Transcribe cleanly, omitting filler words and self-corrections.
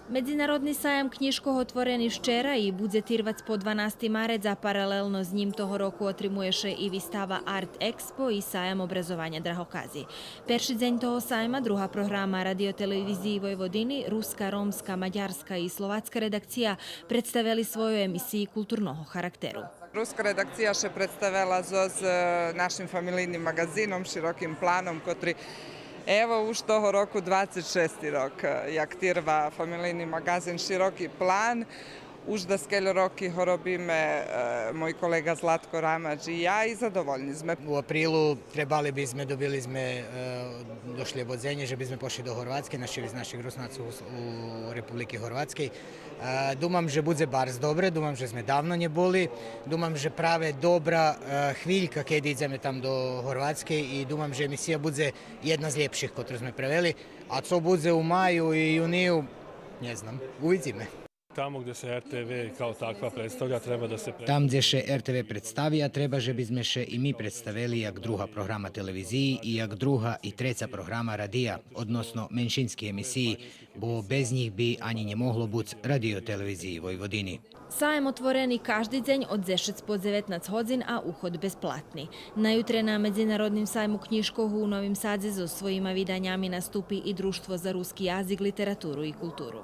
Međunarodni sajam knjiškog otvoreni včera i bude tirvac po 12. marec, a paralelno s njim toho roku otrimuješ i vistava Art Expo i sajam obrazovanja Drahokazi. Perši dzenj toho sajma druga programa radioteleviziji Vojvodini, ruska, romska, mađarska i slovacka redakcija predstavili svoju emisiji kulturnog charakteru. Ruska redakcija še predstavila z našim familijnim magazinom, širokim planom, kotri evo už toho roku 26. rok, jak tirva familijni magazin široki plan. Už da skelj roki ho robime moj kolega Zlatko Ramač i ja i zadovoljni sme. U aprilu trebali bizme, dobili sme došli obodzenje, že bizme pošli do Horvatske, našli z naših Rusnaca u Republiki Horvatskej. Dumam, že bude barz dobre, dumam, že sme davno nje boli, dumam, že prave dobra hviljka kad ideme tam do Horvatske i dumam, že emisija bude jedna z ljepših kotru sme preveli, a co bude u maju i juniju, ne znam, uvidime. Tamo gdje se RTV kao takva predstavlja, treba da se... Tam gdje še RTV predstavija, treba že bizme še i mi predstavili jak druga programa televiziji i jak druga i treća programa radija, odnosno menšinski emisiji, bo bez njih bi ani nje moglo buć radio televiziji Vojvodini. Sajem otvoreni každi dzenj od 10 po 19 hodzin, a uhod besplatni. Najutre na Međunarodnim sajmu knjiškog u Novim Sadze za svojima vidanjami nastupi i Društvo za ruski jazik, literaturu i kulturu.